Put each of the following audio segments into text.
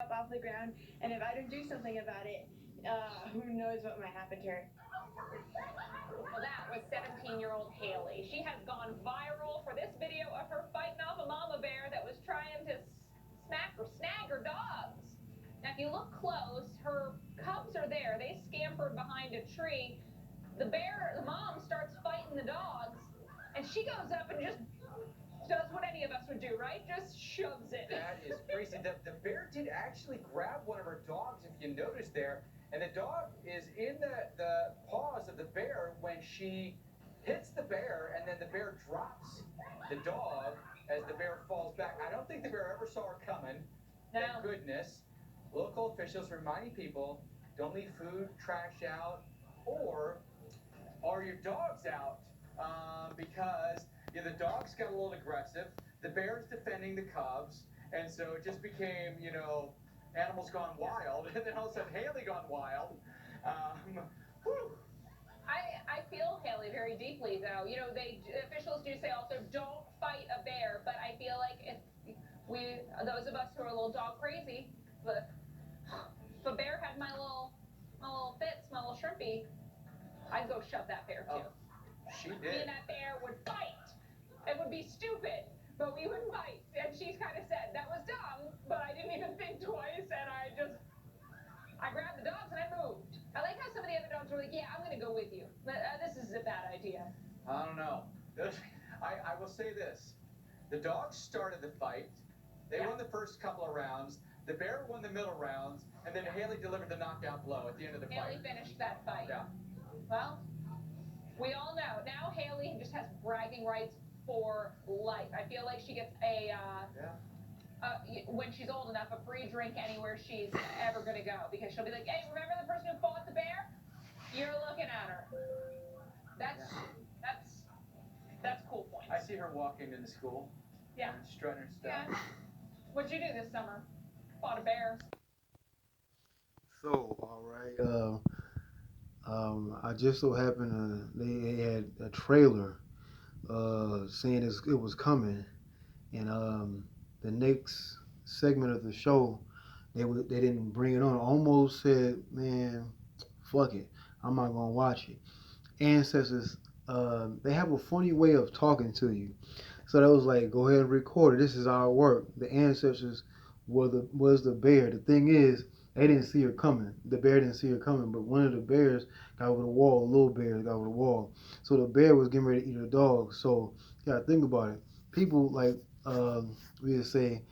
up off the ground, and if I don't do something about it, who knows what might happen to her. Well, that was 17-year-old Haley. She has gone viral for this video of her fighting off a mama bear that was trying to smack or snag her dogs. Now, if you look close, her cubs are there. They scampered behind a tree. The mom starts fighting the dogs, and she goes up and just does what any of us would do, right? Just shoves it. That is crazy. The bear did actually grab one of her dogs, if you notice there, and the dog is in the paws of the bear when she hits the bear, and then the bear drops the dog as the bear falls back. I don't think the bear ever saw her coming. No. Thank goodness. Local officials reminding people, don't leave food, trash out, or are your dogs out? Because the dogs got a little aggressive. The bear's defending the cubs, and so it just became, animals gone wild. And then all of a sudden, Haley gone wild. Whew. I feel Haley very deeply, though. Officials do say also don't fight a bear, but I feel like if those of us who are a little dog crazy, but if a bear had my little Fitz, my little shrimpy, I'd go shove that bear too. Oh, she Me did. and that bear would fight. It would be stupid, but we would fight. And she's kind of said that was dumb, but I didn't even think twice, and I grabbed the dogs and I moved. I like how some of the other dogs were like, yeah, I'm going to go with you. But this is a bad idea. I don't know. I will say this. The dogs started the fight. They won the first couple of rounds. The bear won the middle rounds, and then Haley delivered the knockout blow at the end of the fight. Haley finished that fight. Yeah. Well, we all know. Now Haley just has bragging rights for life. I feel like she gets when she's old enough, a free drink anywhere she's ever going to go. Because she'll be like, hey, remember the person who fought the bear? You're looking at her. That's cool points. I see her walking into school. Yeah. And strutting her stuff. Yeah. What'd you do this summer? Fought a bear. So, all right. I just so happened they had a trailer saying it was coming, and the next segment of the show they didn't bring it on. I almost said, man, fuck it, I'm not gonna watch it. Ancestors, they have a funny way of talking to you, so that was like, go ahead and record it. This is our work. The ancestors was the bear. The thing is, they didn't see her coming. The bear didn't see her coming, but one of the bears got over the wall. A little bear got over the wall. So the bear was getting ready to eat a dog. So you gotta think about it. People like we would say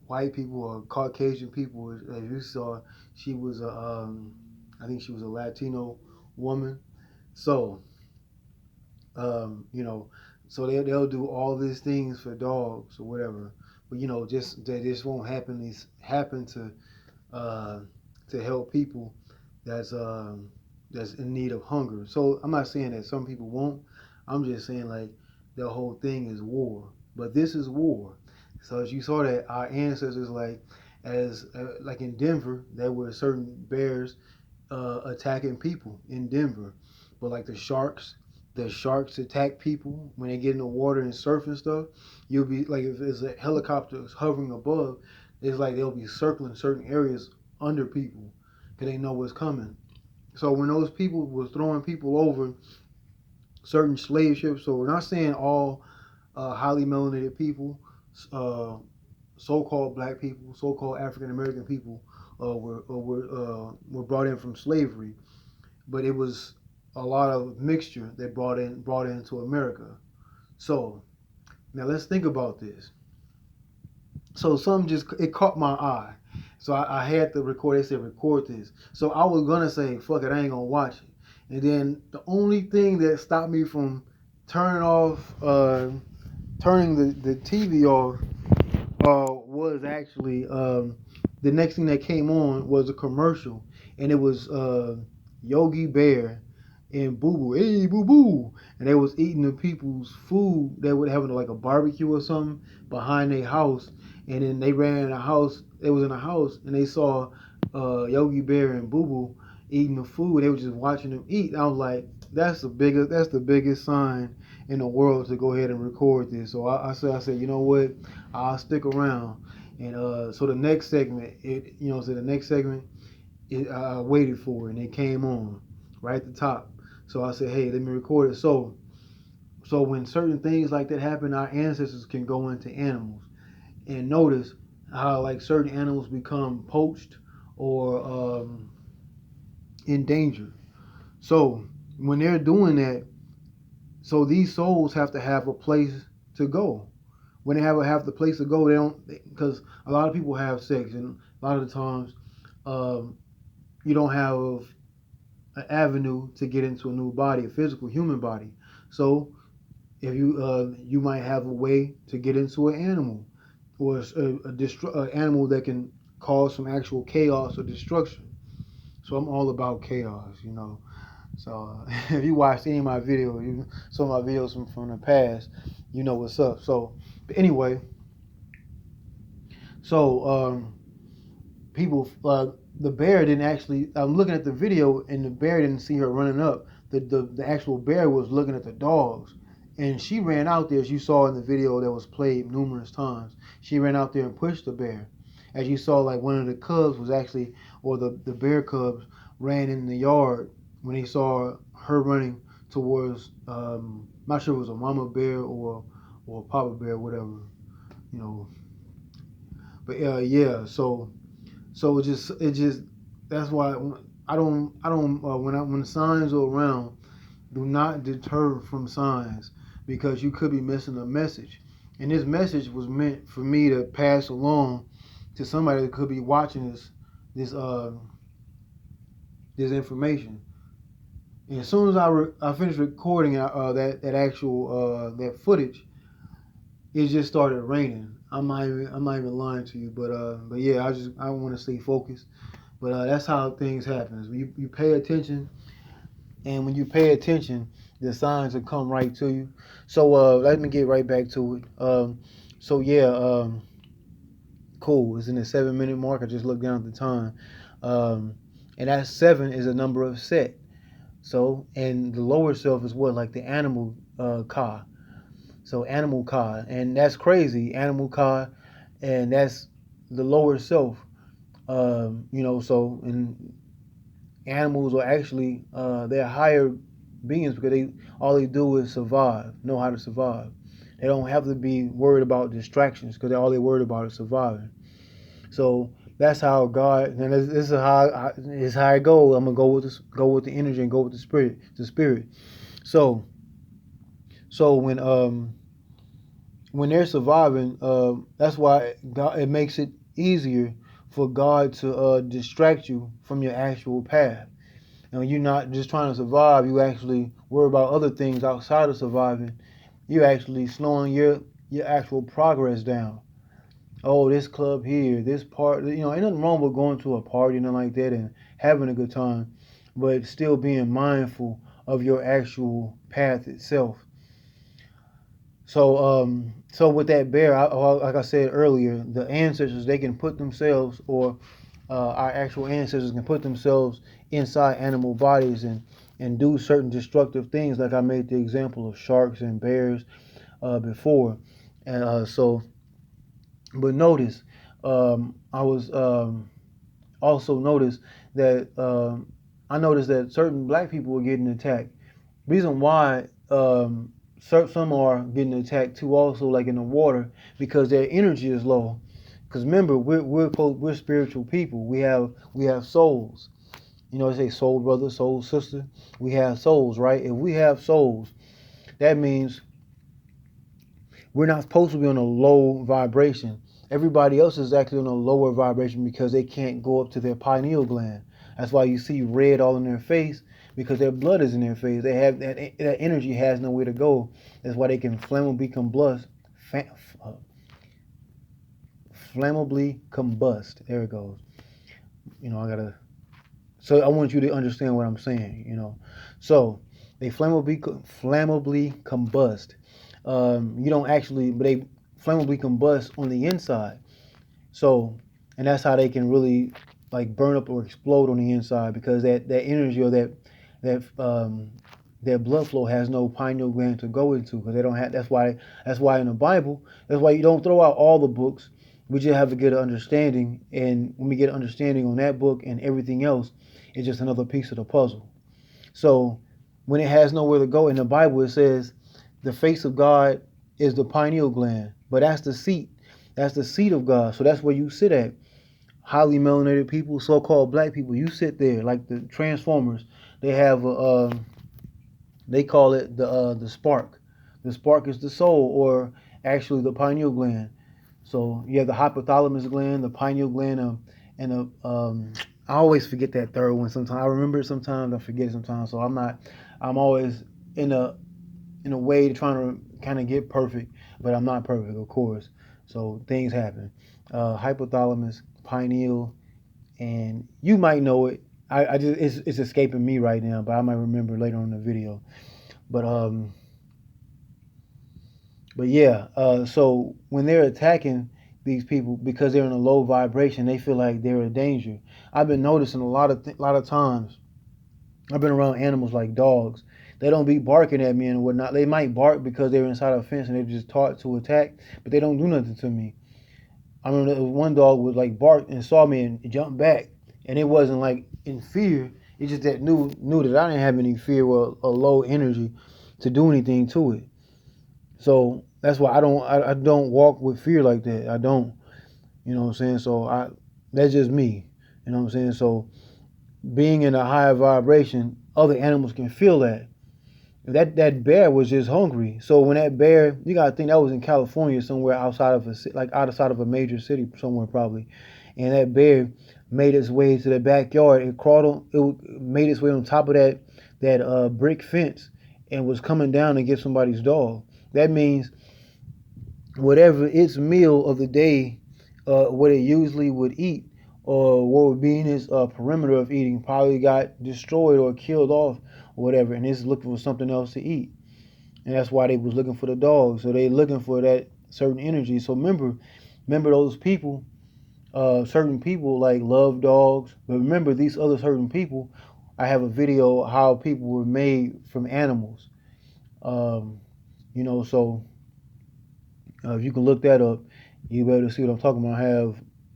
white people or Caucasian people. As you saw, she was I think she was a Latino woman. So you know, so they'll do all these things for dogs or whatever. But just that this won't happen to help people that's that's in need of hunger. So I'm not saying that some people won't. I'm just saying like the whole thing is war. But this is war. So as you saw that our ancestors like in Denver, there were certain bears attacking people in Denver. But like the sharks attack people when they get in the water and surf and stuff. You'll be like, if it's a helicopter hovering above, it's like they'll be circling certain areas under people because they know what's coming. So when those people was throwing people over certain slave ships, so we're not saying all highly melanated people, uh, so-called black people, so-called African American people were brought in from slavery, but it was a lot of mixture that brought into America. So now let's think about this. So something just it caught my eye. So I had to record. They said record this. So I was gonna say fuck it, I ain't gonna watch it. And then the only thing that stopped me from turning off, turning the TV off, was actually the next thing that came on was a commercial, and it was Yogi Bear and Boo Boo, hey Boo Boo, and they was eating the people's food. They would having like a barbecue or something behind their house, and then they ran in a house. They was in a house, and they saw Yogi Bear and Boo Boo eating the food. They were just watching them eat. I was like, that's the biggest sign in the world to go ahead and record this. So I said, you know what? I'll stick around. And so the next segment, I waited for it, and it came on right at the top. So I said, hey, let me record it. So when certain things like that happen, our ancestors can go into animals and notice how like certain animals become poached or endangered. So when they're doing that, so these souls have to have a place to go. When they have the place to go, they don't, because a lot of people have sex, and a lot of the times you don't have an avenue to get into a new body, a physical human body. So if you might have a way to get into an animal, or a animal that can cause some actual chaos or destruction. So I'm all about chaos. So if you watched any of my videos, some of my videos from the past, you know what's up. So, but anyway, so the bear didn't actually. I'm looking at the video, and the bear didn't see her running up. The actual bear was looking at the dogs, and she ran out there, as you saw in the video that was played numerous times. She ran out there and pushed the bear. As you saw, like one of the cubs was actually, or the bear cubs ran in the yard when he saw her running towards, not sure if it was a mama bear or a papa bear, whatever, you know. But yeah, so it just that's why I don't when signs are around, do not deter from signs, because you could be missing a message, and this message was meant for me to pass along to somebody that could be watching this this information. And as soon as I finished recording that actual that footage, it just started raining. I'm not even lying to you, but yeah, I want to stay focused. But that's how things happen. You pay attention, and when you pay attention, the signs will come right to you. So let me get right back to it. So yeah, cool. It's in the 7-minute mark. I just looked down at the time, and that 7 is a number of Set. So, and the lower self is what, like the animal ka. So animal ka, and that's crazy. Animal ka, and that's the lower self. So and animals are actually they're higher beings, because all they do is survive, know how to survive. They don't have to be worried about distractions, because all they're worried about is surviving. So that's how God, and this is how I go. I'm gonna go with the energy, and go with the spirit. So when they're surviving, that's why God, it makes it easier for God to distract you from your actual path. And when you're not just trying to survive, you actually worry about other things outside of surviving. You're actually slowing your actual progress down. Oh, this club here, this part, ain't nothing wrong with going to a party and nothing like that and having a good time, but still being mindful of your actual path itself. So with that bear, like I said earlier, the ancestors, they can put themselves, or our actual ancestors can put themselves inside animal bodies and do certain destructive things, like I made the example of sharks and bears before. And but notice, I was also noticed that I noticed that certain black people were getting attacked. Reason why some are getting attacked too, also, like in the water, because their energy is low. Because remember, we're spiritual people. We have souls. They say soul brother, soul sister. We have souls, right? If we have souls, that means we're not supposed to be on a low vibration. Everybody else is actually on a lower vibration, because they can't go up to their pineal gland. That's why you see red all in their face, because their blood is in their face. They have that energy has nowhere to go. That's why they can flammably combust. There it goes. So I want you to understand what I'm saying. So they flammably combust. You don't actually, but they flammably combust on the inside. So, and that's how they can really like burn up or explode on the inside, because that energy, or that blood flow has no pineal gland to go into, because they don't have. That's why in the Bible, that's why you don't throw out all the books. We just have to get an understanding, and when we get an understanding on that book and everything else, it's just another piece of the puzzle. So when it has nowhere to go, in the Bible it says the face of God is the pineal gland, but that's the seat. That's the seat of God. So that's where you sit at. Highly melanated people, so-called black people, you sit there like the Transformers. They have they call it the spark. The spark is the soul, or actually the pineal gland. So you have the hypothalamus gland, the pineal gland, and I always forget that third one. Sometimes I remember it, sometimes I forget it. Sometimes, so I'm always in a way trying to kind of get perfect, but I'm not perfect, of course. So things happen. Hypothalamus, pineal, and you might know it. I just it's escaping me right now, but I might remember later on in the video. But yeah. So when they're attacking these people because they're in a low vibration, they feel like they're a danger. I've been noticing a lot of times. I've been around animals like dogs. They don't be barking at me and whatnot. They might bark because they're inside a fence and they're just taught to attack, but they don't do nothing to me. I remember one dog would like bark and saw me and jumped back, and it wasn't like in fear. It's just that knew that I didn't have any fear or a low energy to do anything to it. So that's why I don't walk with fear like that. I don't. You know what I'm saying? So that's just me. You know what I'm saying? So being in a higher vibration, other animals can feel that. That bear was just hungry. So when that bear, you gotta think that was in California, somewhere outside of outside of a major city somewhere probably, and that bear made its way to the backyard. It crawled on. It made its way on top of that brick fence and was coming down to get somebody's dog. That means whatever its meal of the day, what it usually would eat, or what would be in its perimeter of eating, probably got destroyed or killed off or whatever, and it's looking for something else to eat. And that's why they was looking for the dog. So they looking for that certain energy. So remember those people, certain people like love dogs, but remember these other certain people. I have a video how people were made from animals. Um, so if you can look that up, you'll be able to see what I'm talking about.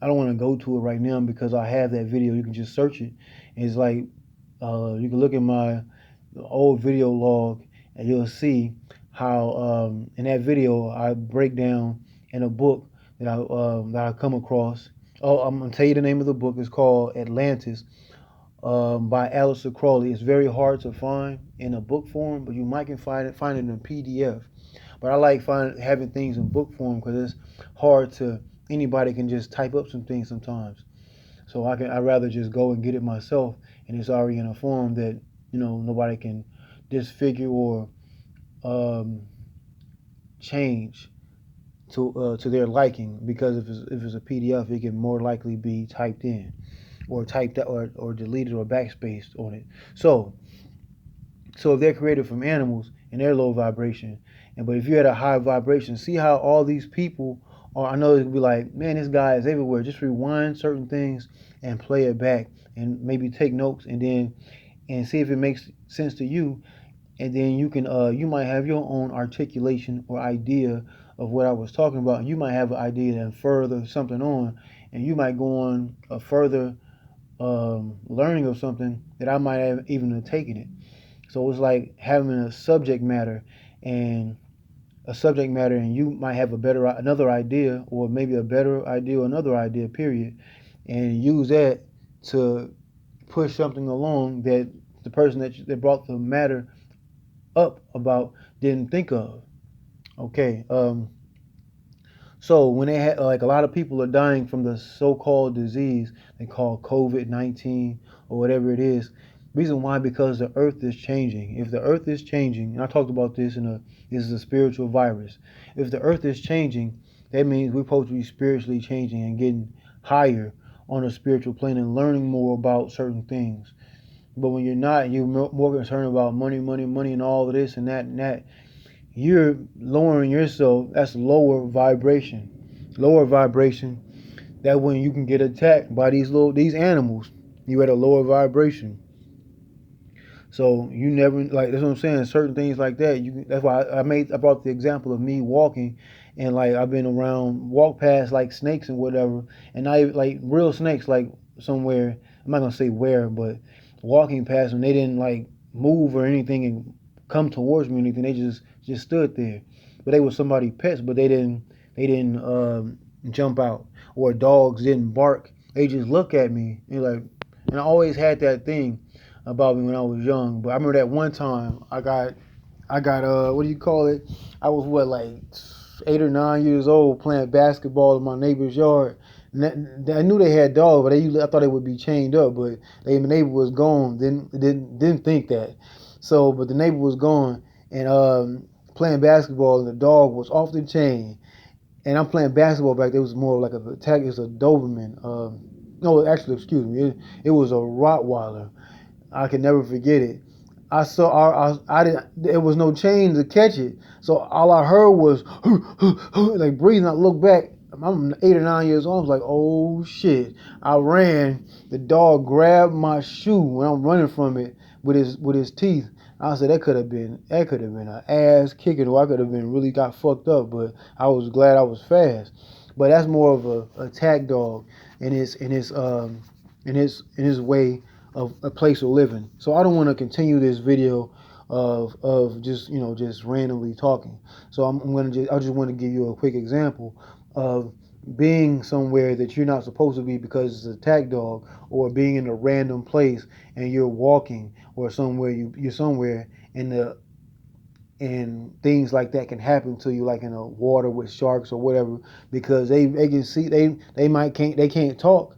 I don't want to go to it right now because I have that video. You can just search it. It's like you can look at my old video log and you'll see how in that video I break down in a book that I come across. Oh, I'm gonna tell you the name of the book. It's called Atlantis by Aleister Crowley. It's very hard to find in a book form, but you might can find it in a PDF. But I like having things in book form because it's hard to anybody can just type up some things sometimes. So I'd rather just go and get it myself, and it's already in a form that nobody can disfigure or change to their liking, because if it's a PDF, it can more likely be typed in or typed out or deleted or backspaced on it. So if they're created from animals and they're low vibration, but if you're at a high vibration, see how all these people are. I know it could be like, man, this guy is everywhere. Just rewind certain things and play it back, and maybe take notes, and see if it makes sense to you, and then you can you might have your own articulation or idea of what I was talking about, and you might have an idea to further something on, and you might go on a further learning of something that I might have even taken it. So it's like having a subject matter, and you might have another idea, or maybe a better idea or another idea, period, and use that to push something along that the person that brought the matter up about didn't think of. Okay. So when they had like a lot of people are dying from the so-called disease they call COVID-19 or whatever it is. Reason why? Because the earth is changing. If the earth is changing, and I talked about this this is a spiritual virus. If the earth is changing, that means we're supposed to be spiritually changing and getting higher on a spiritual plane and learning more about certain things. But when you're not, you're more concerned about money, and all of this and that. You're lowering yourself. That's lower vibration. Lower vibration. That when you can get attacked by these animals, you're at a lower vibration. So you never, like, that's what I'm saying. Certain things like that. That's why I brought the example of me walking and like I've been around, walk past like snakes and whatever, and I like real snakes like somewhere. I'm not gonna say where, but walking past them, they didn't like move or anything and come towards me or anything. They just stood there, but they were somebody's pets, but they didn't jump out, or dogs didn't bark. They just look at me and like, and I always had that thing about me when I was young. But I remember that one time I got what do you call it? I was what, like 8 or 9 years old, playing basketball in my neighbor's yard. I knew they had dogs, but I thought they would be chained up. But my neighbor was gone. Didn't think that. So, but the neighbor was gone, and playing basketball, and the dog was off the chain. And I'm playing basketball back there. It was more like a attack. It was a Doberman. No, actually, excuse me. It was a Rottweiler. I can never forget it. I saw I didn't. There was no chain to catch it, so all I heard was like breathing. I looked back. I'm 8 or 9 years old. I was like, oh shit! I ran. The dog grabbed my shoe when I'm running from it with his teeth. I said that could have been an ass kicking, or I could have been really got fucked up. But I was glad I was fast. But that's more of a attack dog in his way of a place of living. So I don't want to continue this video of just just randomly talking. So I just want to give you a quick example of being somewhere that you're not supposed to be because it's an attack dog, or being in a random place and you're walking, or somewhere you're somewhere and things like that can happen to you, like in the water with sharks or whatever, because they can see they can't talk.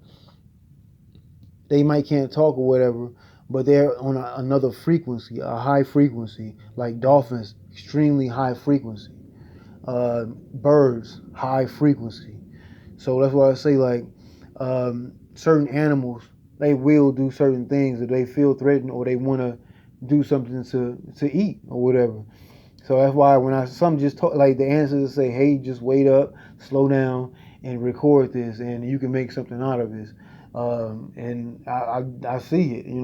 They might can't talk or whatever, but they're on another frequency, a high frequency, like dolphins, extremely high frequency. Birds, high frequency. So that's why I say, like, certain animals, they will do certain things if they feel threatened, or they want to do something to eat or whatever. So that's why when some just talk, like the ancestors say, hey, just wait up, slow down, and record this, and you can make something out of this. And I see it, And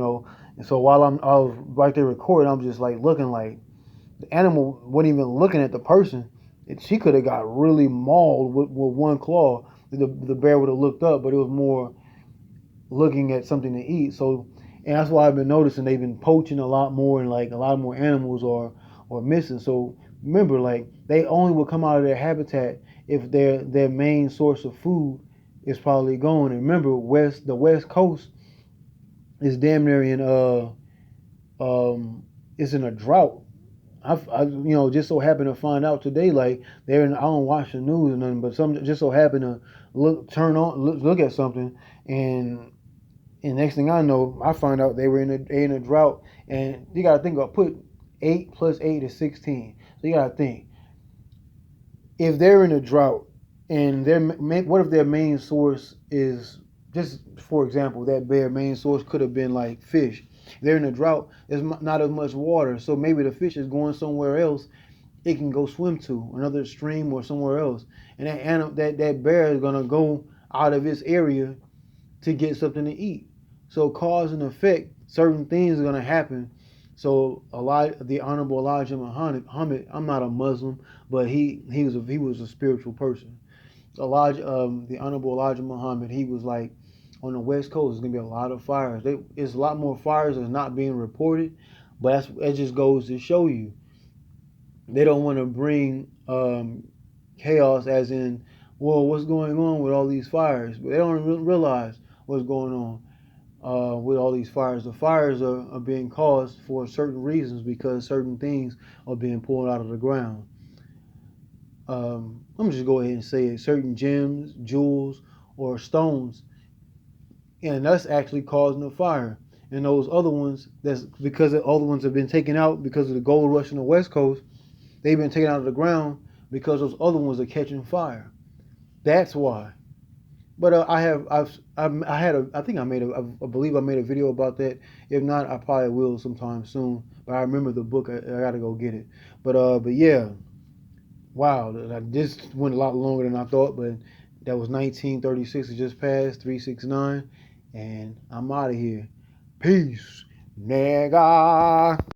so while I was right there recording, I'm just like looking, like the animal wasn't even looking at the person. She could have got really mauled with one claw. The bear would have looked up, but it was more looking at something to eat. So, and that's why I've been noticing they've been poaching a lot more, and like a lot more animals are missing. So remember, like, they only will come out of their habitat if their main source of food is probably gone. And remember, the West Coast is damn near is in a drought. I just so happened to find out today, like I don't watch the news or nothing, but some just so happened to look at something, and next thing I know, I find out they were in a drought. And you gotta think about, put 8 plus 8 is 16. So you gotta think, if they're in a drought, and what if their main source is, just for example, that bear main source could have been like fish. They're in a drought, there's not as much water, so maybe the fish is going somewhere else it can go swim to, another stream or somewhere else, and that bear is gonna go out of its area to get something to eat. So cause and effect, certain things are gonna happen. So the Honorable Elijah Muhammad, I'm not a Muslim, but he was a spiritual person. The Honorable Elijah Muhammad, he was like, on the West Coast, there's gonna be a lot of fires. It's a lot more fires that's not being reported, but it just goes to show you they don't want to bring chaos, as in, well, what's going on with all these fires? But they don't realize what's going on with all these fires. The fires are being caused for certain reasons, because certain things are being pulled out of the ground. Let me just go ahead and say it. Certain gems, jewels, or stones, and that's actually causing the fire. And those other ones, that's because the other ones have been taken out because of the gold rush in the West Coast. They've been taken out of the ground because those other ones are catching fire. That's why. But I believe I made a video about that. If not, I probably will sometime soon. But I remember the book. I gotta go get it. But yeah, wow, this went a lot longer than I thought. But that was 1936. It just passed 369, and I'm out of here. Peace, nigga.